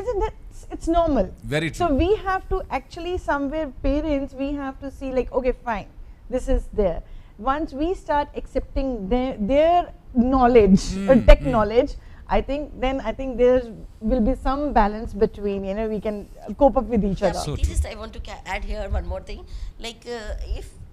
it's normal. Very true. So we have to actually, somewhere parents, we have to see like, okay, fine, this is there. Once we start accepting their knowledge, tech knowledge, I think there will be some balance between, we can cope up with each other. So just I want to add here one more thing. Like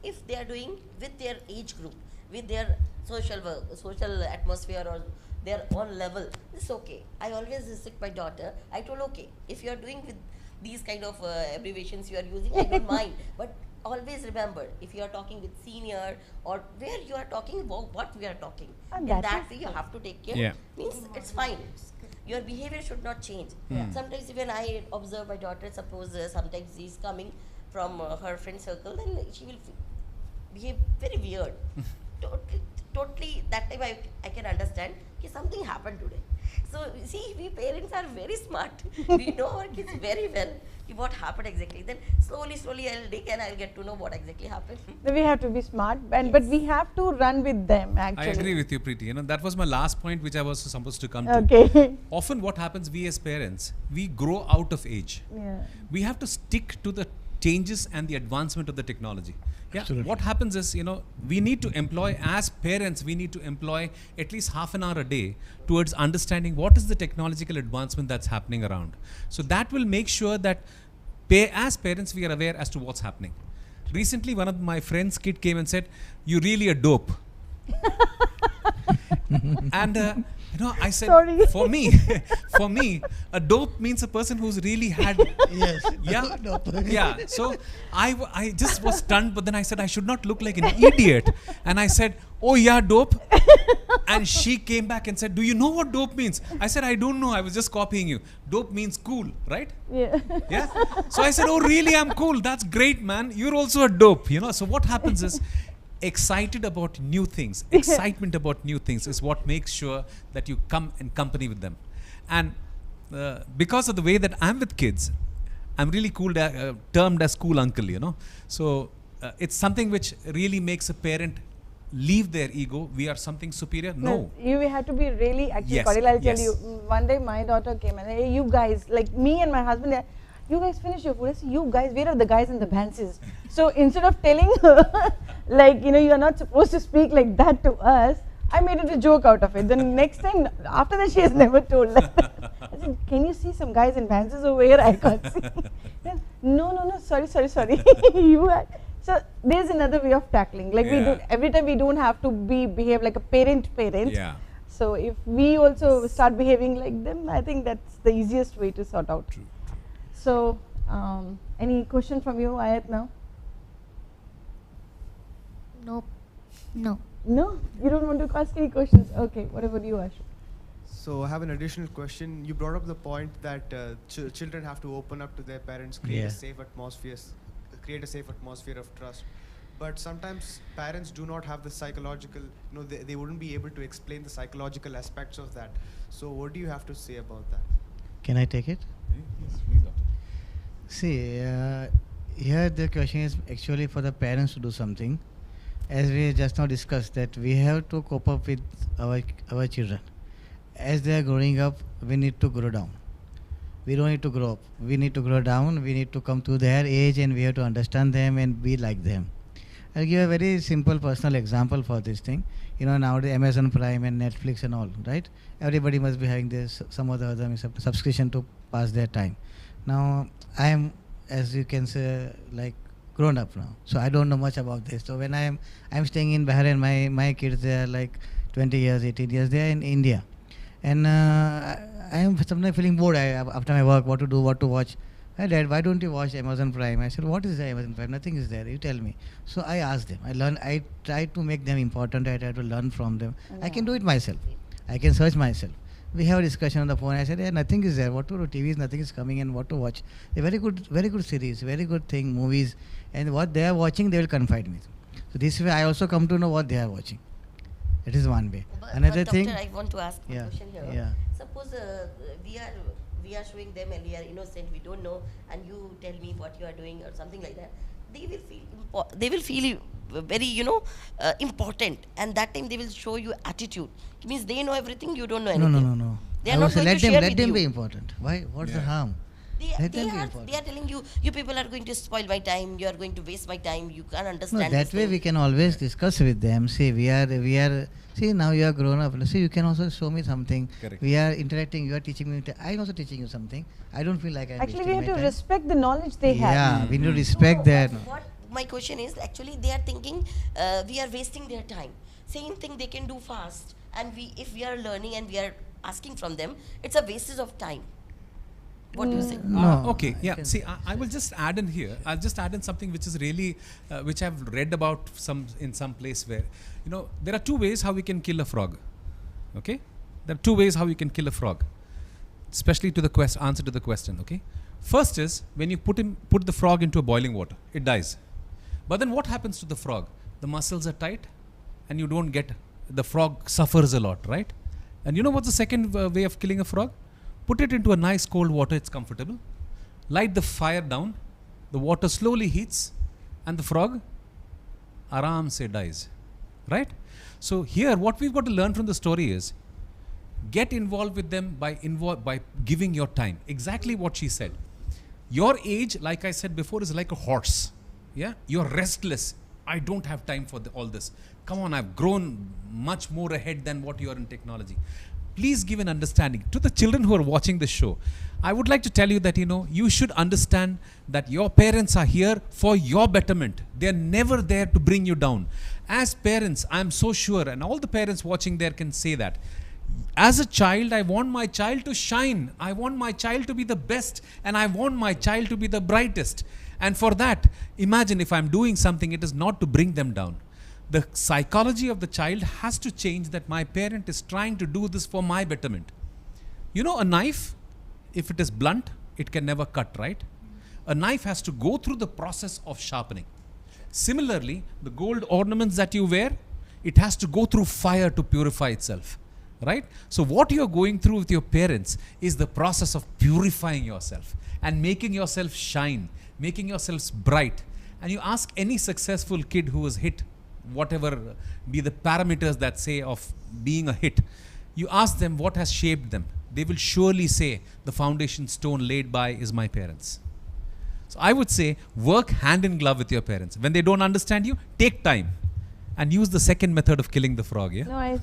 if they are doing with their age group, with their social atmosphere or their own level, it's okay. I always restrict my daughter. I told, okay, if you are doing with these kind of abbreviations you are using, I don't mind. But always remember, if you are talking with senior or where you are talking about what we are talking, in that way you have to take care. Means it's fine. Your behavior should not change. Sometimes when I observe my daughter, suppose sometimes she's coming from her friend circle, then she will behave very weird. Totally, that time I can understand that something happened today. So see, we parents are very smart. We know our kids very well. What happened exactly? Then slowly I'll dig and I'll get to know what exactly happened. We have to be smart, but we have to run with them actually. I agree with you, Preeti. That was my last point which I was supposed to come to. Often what happens, we as parents, we grow out of age. We have to stick to the changes and the advancement of the technology. What happens is, we need to employ, as parents, we need to employ at least half an hour a day towards understanding what is the technological advancement that's happening around. So that will make sure that as parents, we are aware as to what's happening. Recently, one of my friends' kid came and said, "You really a dope." And I said, sorry. for me, a dope means a person who's really had. So I just was stunned, but then I said I should not look like an idiot, and I said, "Oh yeah, dope." And she came back and said, "Do you know what dope means?" I said, "I don't know. I was just copying you. Dope means cool, right?" Yeah. So I said, "Oh really? I'm cool. That's great, man. You're also a dope." So what happens is, excited about new things, excitement about new things is what makes sure that you come in company with them. And because of the way that I'm with kids, I'm really termed as cool uncle, So it's something which really makes a parent leave their ego. We are something superior. No. You have to be really actually cordial. I'll tell you, one day my daughter came and, "Hey, you guys, like me and my husband, you guys finish your food." I said, "You guys, where are the guys in the benches?" So instead of telling her, like, you are not supposed to speak like that to us, I made it a joke out of it. Then next time, after that, she has never told that. I said, "Can you see some guys in benches over here? I can't see." Then, no, sorry. So there's another way of tackling. Like we do every time, we don't have to behave like a parent. So if we also start behaving like them, I think that's the easiest way to sort out. True. So, any question from you, Ayat, now? Nope. No. No? You don't want to ask any questions? Okay, what about you, Ash? So I have an additional question. You brought up the point that children have to open up to their parents, create a safe atmosphere of trust. But sometimes parents do not have the psychological, they wouldn't be able to explain the psychological aspects of that. So what do you have to say about that? Can I take it? Yes, please, doctor. See, here the question is actually for the parents to do something. As we just now discussed, that we have to cope up with our children. As they are growing up, we need to grow down. We don't need to grow up. We need to grow down. We need to come to their age and we have to understand them and be like them. I'll give a very simple personal example for this thing. You know, nowadays Amazon Prime and Netflix and all, right? Everybody must be having this, some or the other subscription to pass their time. Now, I am, as you can say, like grown up now, so I don't know much about this. So when I'm staying in Bahrain, my kids, they are like 20 years, 18 years, they are in India. And I am sometimes feeling bored after my work, what to do, what to watch. Hey Dad, why don't you watch Amazon Prime? I said, what is the Amazon Prime? Nothing is there. You tell me. So I asked them. I try to make them important. I try to learn from them. I can do it myself. I can search myself. We have a discussion on the phone. I said, yeah, nothing is there. What to do? TVs, nothing is coming and what to watch. A very good series, very good thing, movies. And what they are watching, they will confide me. So this way, I also come to know what they are watching. It is one way. Another but thing. Doctor, I want to ask a question here. Yeah. Suppose we are showing them and we are innocent, we don't know, and you tell me what you are doing or something like that. They will feel very important, and that time they will show you attitude. It means they know everything, you don't know anything. No. They are not going to share with let them you. be important. Why? What's the harm? They are telling you people are going to spoil my time, you are going to waste my time, you can't understand. No, that way we can always discuss with them. See, we are. See, now you are grown up. See, you can also show me something. Correct. We are interacting. You are teaching me. I am also teaching you something. I don't feel like I am Actually, we have to respect the knowledge they have. Yeah, we need to respect that. What my question is, actually, they are thinking we are wasting their time. Same thing they can do fast, and if we are learning and we are asking from them, it's a waste of time. What do you say? No. Okay, yeah. See, I will just add in here. I'll just add in something which is really, which I've read about in some place where, there are two ways how we can kill a frog. Okay, there are two ways how you can kill a frog, especially to the answer to the question. Okay, first is when you put the frog into a boiling water, it dies. But then what happens to the frog? The muscles are tight, and you don't get. The frog suffers a lot, right? And you know what's the second way of killing a frog? Put it into a nice cold water, it's comfortable. Light the fire down, the water slowly heats, and the frog aram se dies. Right? So here what we've got to learn from the story is get involved with them by giving your time. Exactly what she said. Your age, like I said before, is like a horse. Yeah? You're restless. I don't have time for all this. Come on, I've grown much more ahead than what you are in technology. Please give an understanding to the children who are watching this show. I would like to tell you that, you should understand that your parents are here for your betterment. They're never there to bring you down. As parents, I'm so sure, and all the parents watching there can say that. As a child, I want my child to shine. I want my child to be the best, and I want my child to be the brightest. And for that, imagine if I'm doing something, it is not to bring them down. The psychology of the child has to change, that my parent is trying to do this for my betterment. A knife, if it is blunt, it can never cut, right? A knife has to go through the process of sharpening. Similarly, the gold ornaments that you wear, it has to go through fire to purify itself, right? So what you're going through with your parents is the process of purifying yourself and making yourself shine, making yourselves bright. And you ask any successful kid who was hit, whatever be the parameters that say of being a hit, you ask them what has shaped them. They will surely say the foundation stone laid by is my parents. So I would say work hand in glove with your parents. When they don't understand you, take time and use the second method of killing the frog. Yeah. No, I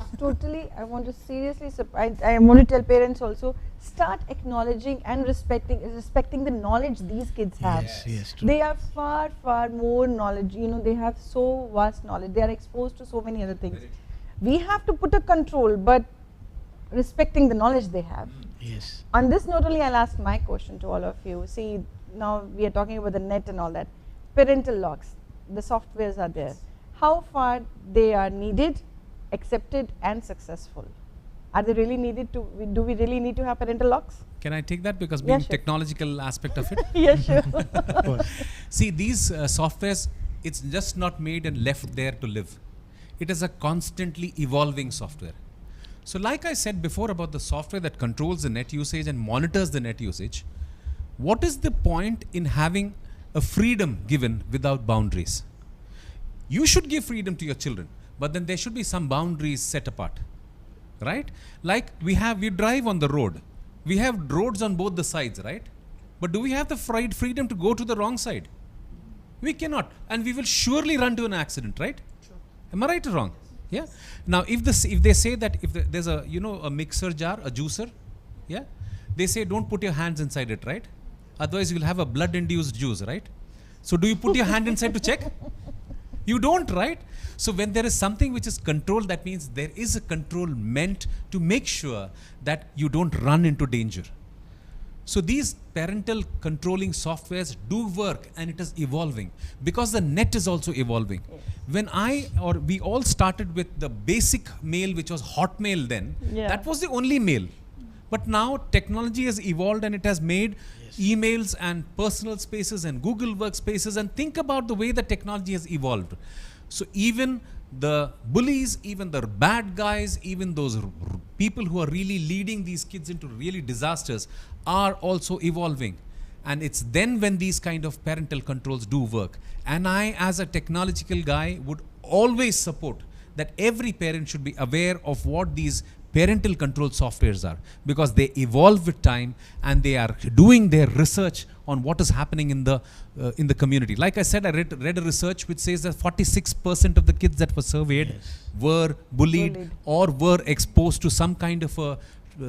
want to seriously, I want to tell parents also, start acknowledging and respecting the knowledge these kids have. Yes, true. They are far, far more knowledge. They have so vast knowledge. They are exposed to so many other things. We have to put a control, but respecting the knowledge they have. Yes. On this note only, I'll ask my question to all of you. See, now we are talking about the net and all that. Parental locks, the softwares are there. How far they are needed, accepted and successful? Are they really needed do we really need to have parental locks? Can I take that, because being technological aspect of it? Yeah, sure. See, these softwares, it's just not made and left there to live. It is a constantly evolving software. So like I said before about the software that controls the net usage and monitors the net usage, what is the point in having a freedom given without boundaries? You should give freedom to your children, but then there should be some boundaries set apart, right? Like we drive on the road. We have roads on both the sides, right? But do we have the freedom to go to the wrong side? We cannot. And we will surely run to an accident, right? Sure. Am I right or wrong? Yeah. Now, if they say that if there's a, a mixer jar, a juicer, yeah, they say don't put your hands inside it, right? Otherwise, you'll have a blood-induced juice, right? So, do you put your hand inside to check? You don't, right? So, when there is something which is controlled, that means there is a control meant to make sure that you don't run into danger. So these parental controlling softwares do work, and it is evolving because the net is also evolving. Yes. When we all started with the basic mail, which was Hotmail then, that was the only mail. But now technology has evolved and it has made emails and personal spaces and Google workspaces, and think about the way the technology has evolved. So even the bullies, even the bad guys, even those people who are really leading these kids into really disasters are also evolving. And it's then when these kind of parental controls do work. And I, as a technological guy, would always support that every parent should be aware of what these parental control softwares are, because they evolve with time and they are doing their research on what is happening in the community. Like I said, I read a research which says that 46% of the kids that were surveyed were bullied or were exposed to some kind of a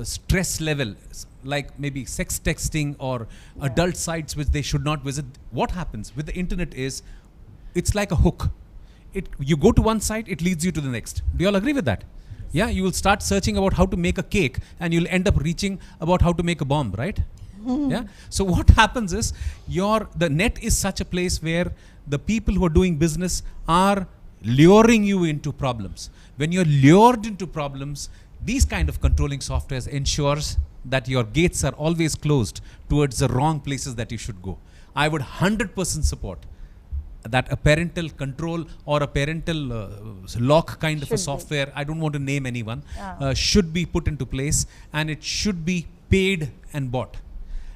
stress level, like maybe sex texting or adult sites which they should not visit. What happens with the internet is, it's like a hook. You go to one site, it leads you to the next. Do you all agree with that? Yeah, you will start searching about how to make a cake and you'll end up reaching about how to make a bomb, right? Yeah. So what happens is the net is such a place where the people who are doing business are luring you into problems. When you're lured into problems, these kind of controlling softwares ensures that your gates are always closed towards the wrong places that you should go. I would 100% support that a parental control or a parental lock kind of a software, I don't want to name anyone, should be put into place, and it should be paid and bought.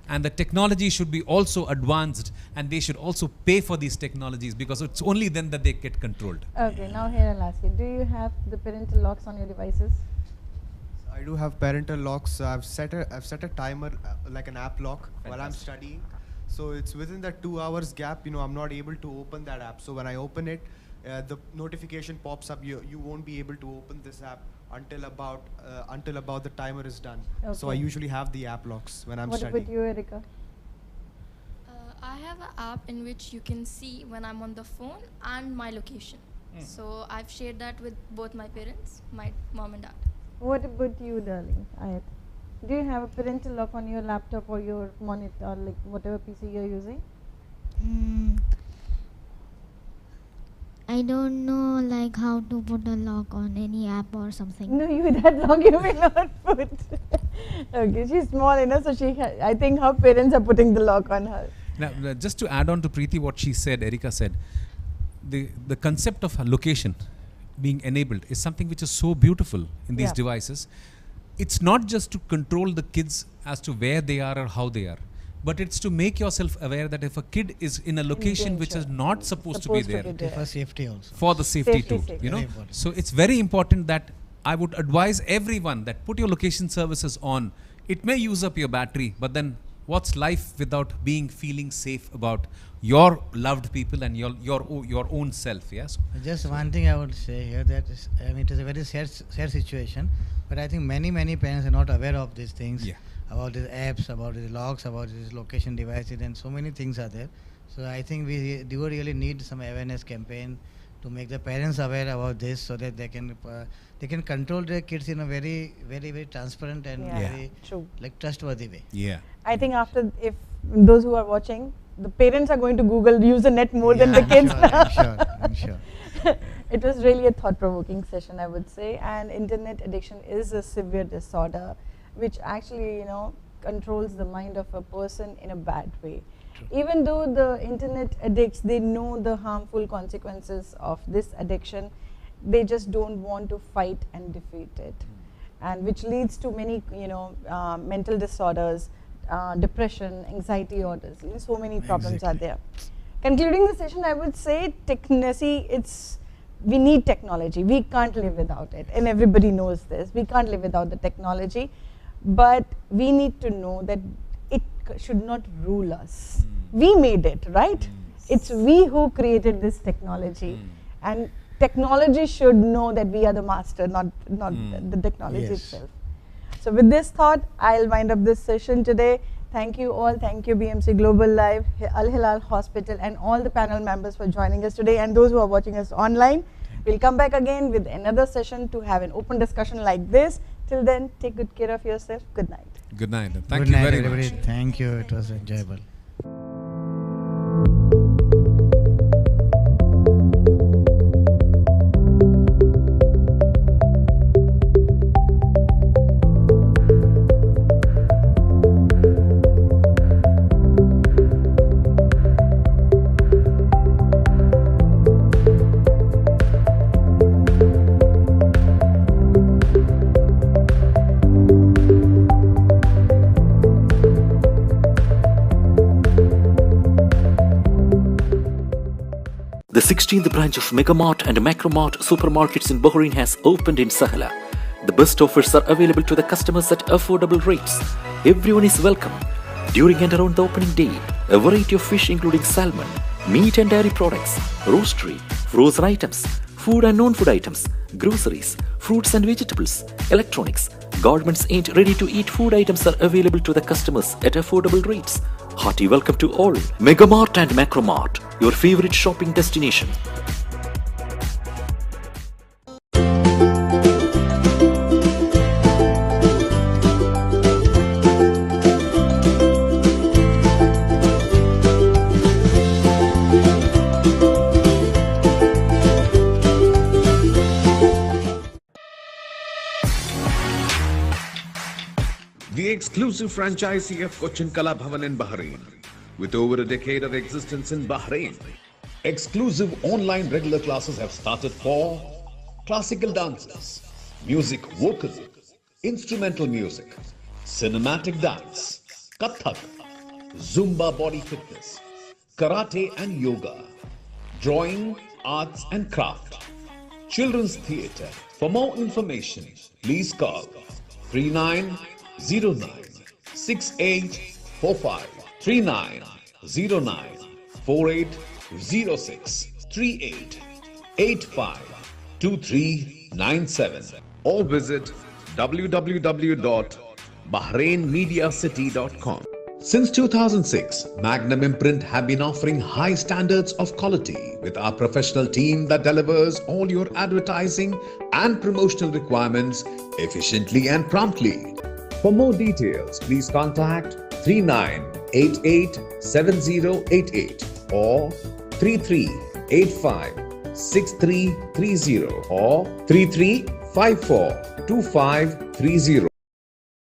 And the technology should be also advanced, and they should also pay for these technologies, because it's only then that they get controlled. Okay, now here I'll ask you, do you have the parental locks on your devices? I do have parental locks. I've set a timer, like an app lock, while I'm studying. So it's within that 2 hours gap, I'm not able to open that app. So when I open it, the notification pops up. You won't be able to open this app until about the timer is done. Okay. So I usually have the app locks when I'm studying. What about you, Erika? I have an app in which you can see when I'm on the phone and my location. So I've shared that with both my parents, my mom and dad. What about you, darling? Ayat? Do you have a parental lock on your laptop or your monitor, like whatever PC you're using? I don't know like how to put a lock on any app or something. No, that lock you will not put. Okay, she's small enough, so I think her parents are putting the lock on her. Now, just to add on to Preeti what she said, Erika said, the concept of location being enabled is something which is so beautiful in these devices. It's not just to control the kids as to where they are or how they are, but it's to make yourself aware that if a kid is in a location which is not supposed to be there, for safety also. For the safety too, So it's very important that I would advise everyone that put your location services on. It may use up your battery, but then what's life without feeling safe about your loved people and your own self? Yes. Just one thing I would say here, that is, it is a very sad situation, but I think many parents are not aware of these things, about these apps, about these logs, about these location devices, and so many things are there. So I think we do really need some awareness campaign to make the parents aware about this, so that they can control their kids in a very transparent and very trustworthy way. Yeah. I think if those who are watching, the parents are going to Google use the net more than the kids. I'm sure. It was really a thought-provoking session, I would say. And internet addiction is a severe disorder, which actually, controls the mind of a person in a bad way. True. Even though the internet addicts, they know the harmful consequences of this addiction, they just don't want to fight and defeat it, and which leads to many, mental disorders, depression, anxiety orders. So many problems are there. Concluding the session, I would say we need technology. We can't live without it, and everybody knows this. We can't live without the technology, but we need to know that it should not rule us. We made it, right? It's we who created this technology. And technology should know that we are the master, not the technology itself. So with this thought, I'll wind up this session today. Thank you all. Thank you BMC Global Live, Al Hilal Hospital, and all the panel members for joining us today, and those who are watching us online. We'll come back again with another session to have an open discussion like this. Till then, take good care of yourself. Good night. Good night. Thank you very much. Thank you. It was enjoyable. The 16th branch of Megamart and Macromart supermarkets in Bahrain has opened in Sahala. The best offers are available to the customers at affordable rates. Everyone is welcome. During and around the opening day, a variety of fish including salmon, meat and dairy products, roastery, frozen items, food and non-food items, groceries, fruits and vegetables, electronics, garments and ready-to-eat food items are available to the customers at affordable rates. Hearty welcome to all. Megamart and Macromart, your favorite shopping destination. The exclusive franchisee of Cochin Kala Bhavan in Bahrain. With over a decade of existence in Bahrain, exclusive online regular classes have started for classical dances, music vocal, instrumental music, cinematic dance, Kathak, Zumba body fitness, karate and yoga, drawing, arts and craft, children's theatre. For more information, please call 3909 6845 3909 4806 3885 2397 or visit www.bahrainmediacity.com. Since 2006, Magnum Imprint have been offering high standards of quality with our professional team that delivers all your advertising and promotional requirements efficiently and promptly. For more details, please contact 39887088 or 33856330 or 33542530.